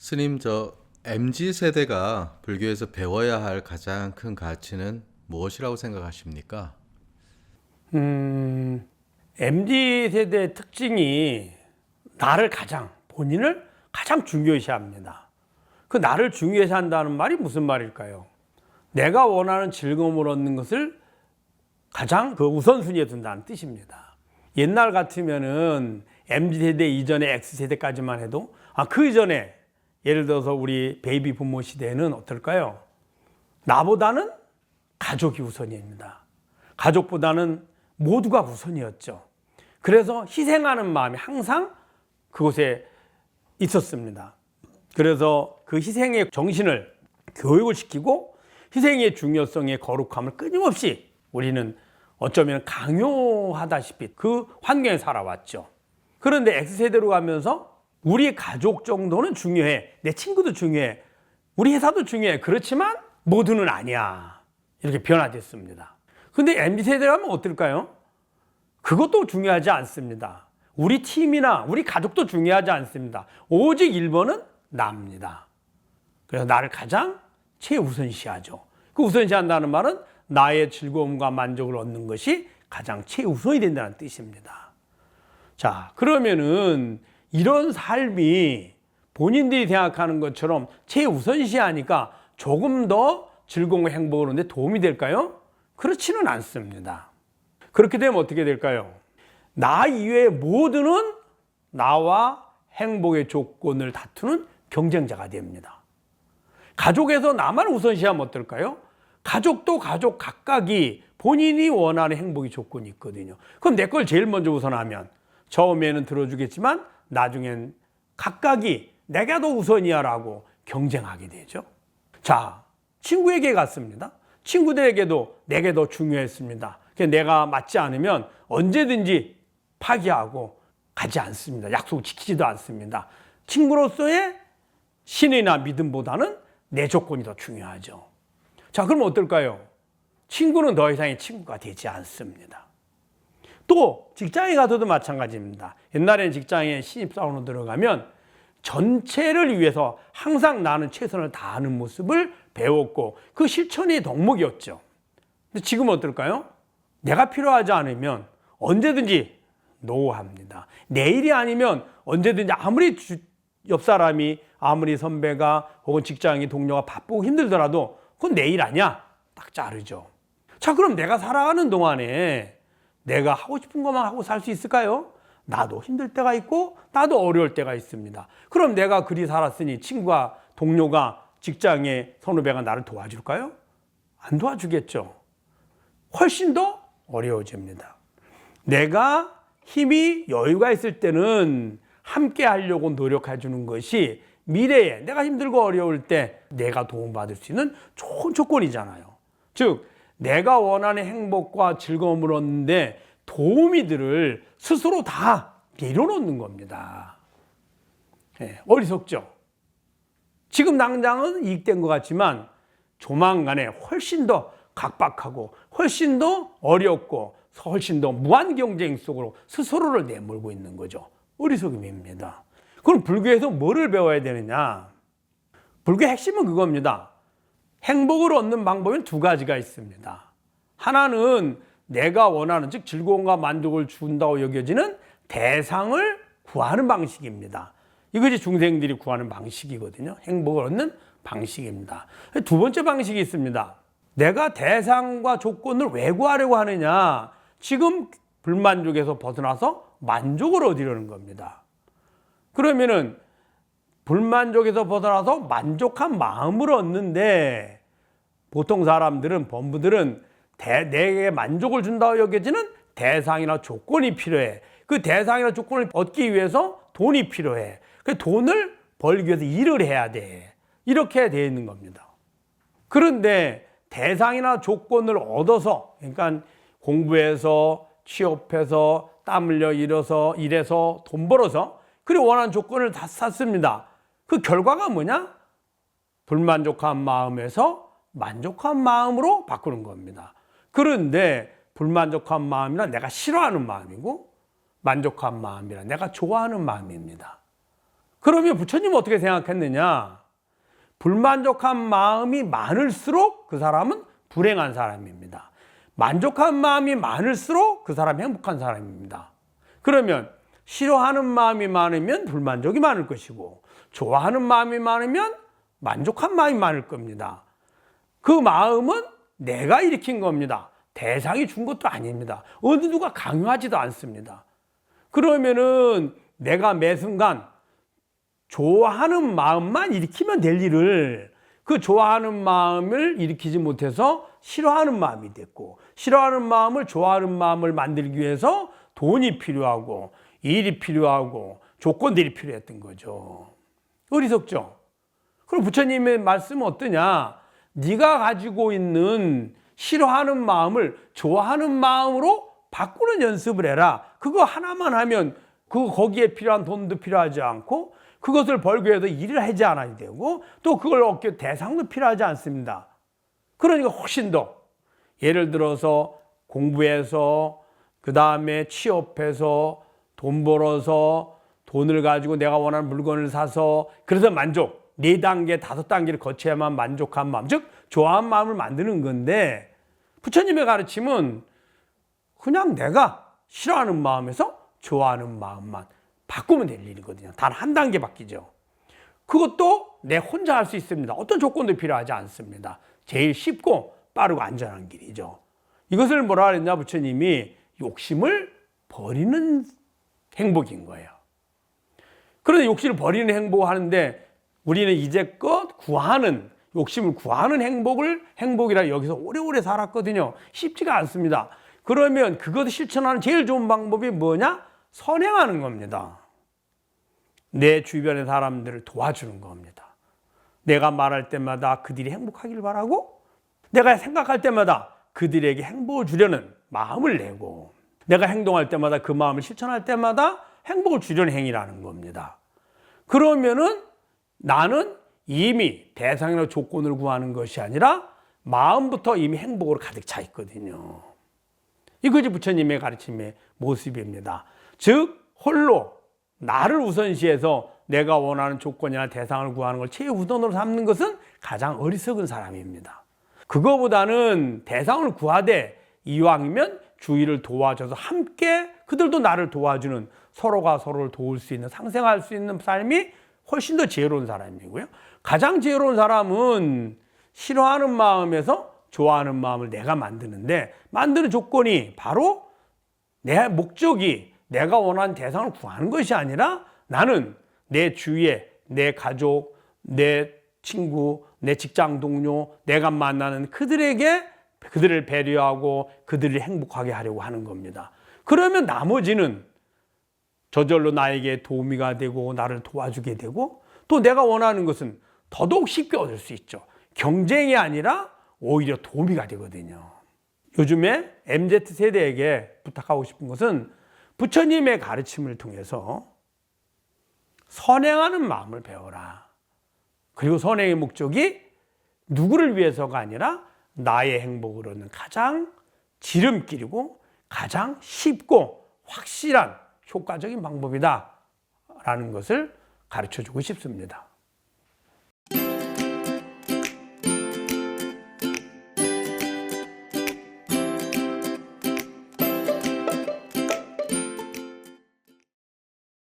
스님, MZ 세대가 불교에서 배워야 할 가장 큰 가치는 무엇이라고 생각하십니까? MZ 세대의 특징이 본인을 가장 중요시 합니다. 그 나를 중요시 한다는 말이 무슨 말일까요? 내가 원하는 즐거움을 얻는 것을 가장 그 우선순위에 둔다는 뜻입니다. 옛날 같으면은 MZ 세대 이전에 X 세대까지만 해도 그 이전에 예를 들어서 우리 베이비 부모 시대에는 어떨까요? 나보다는 가족이 우선입니다. 가족보다는 모두가 우선이었죠. 그래서 희생하는 마음이 항상 그곳에 있었습니다. 그래서 그 희생의 정신을 교육을 시키고 희생의 중요성의 거룩함을 끊임없이 우리는 어쩌면 강요하다시피 그 환경에 살아왔죠. 그런데 X세대로 가면서 우리 가족 정도는 중요해. 내 친구도 중요해. 우리 회사도 중요해. 그렇지만 모두는 아니야. 이렇게 변화됐습니다. 근데 MZ세대가 하면 어떨까요? 그것도 중요하지 않습니다. 우리 팀이나 우리 가족도 중요하지 않습니다. 오직 1번은 나입니다. 그래서 나를 가장 최우선시하죠. 그 우선시한다는 말은 나의 즐거움과 만족을 얻는 것이 가장 최우선이 된다는 뜻입니다. 자, 그러면은 이런 삶이 본인들이 생각하는 것처럼 최우선시하니까 조금 더 즐거움과 행복을 얻는 데 도움이 될까요? 그렇지는 않습니다. 그렇게 되면 어떻게 될까요? 나 이외의 모두는 나와 행복의 조건을 다투는 경쟁자가 됩니다. 가족에서 나만 우선시하면 어떨까요? 가족도 가족 각각이 본인이 원하는 행복의 조건이 있거든요. 그럼 내 걸 제일 먼저 우선하면 처음에는 들어주겠지만 나중엔 각각이 내가 더 우선이야 라고 경쟁하게 되죠. 자, 친구에게 갔습니다. 친구들에게도 내게 더 중요했습니다. 내가 맞지 않으면 언제든지 파기하고 가지 않습니다. 약속 지키지도 않습니다. 친구로서의 신이나 믿음보다는 내 조건이 더 중요하죠. 자, 그럼 어떨까요? 친구는 더 이상의 친구가 되지 않습니다. 또 직장에 가서도 마찬가지입니다. 옛날에는 직장에 신입사원으로 들어가면 전체를 위해서 항상 나는 최선을 다하는 모습을 배웠고 그 실천이 덕목이었죠. 근데 지금은 어떨까요? 내가 필요하지 않으면 언제든지 노합니다. 내일이 아니면 언제든지 아무리 옆 사람이 아무리 선배가 혹은 직장의 동료가 바쁘고 힘들더라도 그건 내일 아니야. 딱 자르죠. 자, 그럼 내가 살아가는 동안에 내가 하고 싶은 것만 하고 살 수 있을까요? 나도 힘들 때가 있고 나도 어려울 때가 있습니다. 그럼 내가 그리 살았으니 친구가 동료가 직장의 선후배가 나를 도와줄까요? 안 도와주겠죠. 훨씬 더 어려워집니다. 내가 힘이 여유가 있을 때는 함께 하려고 노력해 주는 것이 미래에 내가 힘들고 어려울 때 내가 도움받을 수 있는 좋은 조건이잖아요. 즉 내가 원하는 행복과 즐거움을 얻는데 도움이 들을 스스로 다 내려놓는 겁니다. 어리석죠? 지금 당장은 이익된 것 같지만 조만간에 훨씬 더 각박하고 훨씬 더 어렵고 훨씬 더 무한 경쟁 속으로 스스로를 내몰고 있는 거죠. 어리석음입니다. 그럼 불교에서 뭐를 배워야 되느냐? 불교의 핵심은 그겁니다. 행복을 얻는 방법은 두 가지가 있습니다. 하나는 내가 원하는 즉 즐거움과 만족을 준다고 여겨지는 대상을 구하는 방식입니다. 이것이 중생들이 구하는 방식이거든요. 행복을 얻는 방식입니다. 두 번째 방식이 있습니다. 내가 대상과 조건을 왜 구하려고 하느냐? 지금 불만족에서 벗어나서 만족을 얻으려는 겁니다. 그러면은 불만족에서 벗어나서 만족한 마음을 얻는데 보통 사람들은 범부들은 내게 만족을 준다고 여겨지는 대상이나 조건이 필요해. 그 대상이나 조건을 얻기 위해서 돈이 필요해. 그 돈을 벌기 위해서 일을 해야 돼. 이렇게 되어 있는 겁니다. 그런데 대상이나 조건을 얻어서 그러니까 공부해서 취업해서 땀 흘려 일해서 돈 벌어서 그리고 원하는 조건을 다 샀습니다. 그 결과가 뭐냐? 불만족한 마음에서 만족한 마음으로 바꾸는 겁니다. 그런데 불만족한 마음이란 내가 싫어하는 마음이고 만족한 마음이란 내가 좋아하는 마음입니다. 그러면 부처님은 어떻게 생각했느냐? 불만족한 마음이 많을수록 그 사람은 불행한 사람입니다. 만족한 마음이 많을수록 그 사람이 행복한 사람입니다. 그러면 싫어하는 마음이 많으면 불만족이 많을 것이고 좋아하는 마음이 많으면 만족한 마음이 많을 겁니다. 그 마음은 내가 일으킨 겁니다. 대상이 준 것도 아닙니다. 어느 누가 강요하지도 않습니다. 그러면은 내가 매 순간 좋아하는 마음만 일으키면 될 일을 그 좋아하는 마음을 일으키지 못해서 싫어하는 마음이 됐고 싫어하는 마음을 좋아하는 마음을 만들기 위해서 돈이 필요하고 일이 필요하고 조건들이 필요했던 거죠. 어리석죠? 그럼 부처님의 말씀은 어떠냐? 네가 가지고 있는 싫어하는 마음을 좋아하는 마음으로 바꾸는 연습을 해라. 그거 하나만 하면 거기에 필요한 돈도 필요하지 않고 그것을 벌기 위해서 일을 하지 않아야 되고 또 그걸 얻기 위해 대상도 필요하지 않습니다. 그러니까 훨씬 더 예를 들어서 공부해서 그 다음에 취업해서 돈 벌어서 돈을 가지고 내가 원하는 물건을 사서 그래서 만족 4단계 5단계를 거쳐야만 만족한 마음 즉 좋아하는 마음을 만드는 건데 부처님의 가르침은 그냥 내가 싫어하는 마음에서 좋아하는 마음만 바꾸면 될 일이거든요. 단 한 단계 바뀌죠. 그것도 내 혼자 할 수 있습니다. 어떤 조건도 필요하지 않습니다. 제일 쉽고 빠르고 안전한 길이죠. 이것을 뭐라 그랬냐 부처님이 욕심을 버리는 행복인 거예요. 그런데 욕심을 버리는 행복을 하는데 우리는 이제껏 욕심을 구하는 행복이라 여기서 오래오래 살았거든요. 쉽지가 않습니다. 그러면 그것을 실천하는 제일 좋은 방법이 뭐냐? 선행하는 겁니다. 내 주변의 사람들을 도와주는 겁니다. 내가 말할 때마다 그들이 행복하길 바라고 내가 생각할 때마다 그들에게 행복을 주려는 마음을 내고 내가 행동할 때마다 그 마음을 실천할 때마다 행복을 주려는 행위라는 겁니다. 그러면은 나는 이미 대상이나 조건을 구하는 것이 아니라 마음부터 이미 행복으로 가득 차 있거든요. 이것이 부처님의 가르침의 모습입니다. 즉 홀로 나를 우선시해서 내가 원하는 조건이나 대상을 구하는 걸 최우선으로 삼는 것은 가장 어리석은 사람입니다. 그거보다는 대상을 구하되 이왕이면 주위를 도와줘서 함께 그들도 나를 도와주는 서로가 서로를 도울 수 있는 상생할 수 있는 삶이 훨씬 더 지혜로운 사람이고요. 가장 지혜로운 사람은 싫어하는 마음에서 좋아하는 마음을 내가 만드는데 만드는 조건이 바로 내 목적이 내가 원하는 대상을 구하는 것이 아니라 나는 내 주위에 내 가족, 내 친구, 내 직장 동료, 내가 만나는 그들을 배려하고 그들을 행복하게 하려고 하는 겁니다. 그러면 나머지는 저절로 나에게 도우미가 되고 나를 도와주게 되고 또 내가 원하는 것은 더더욱 쉽게 얻을 수 있죠. 경쟁이 아니라 오히려 도우미가 되거든요. 요즘에 MZ세대에게 부탁하고 싶은 것은 부처님의 가르침을 통해서 선행하는 마음을 배워라. 그리고 선행의 목적이 누구를 위해서가 아니라 나의 행복을 얻는 가장 지름길이고 가장 쉽고 확실한 효과적인 방법이다 라는 것을 가르쳐주고 싶습니다.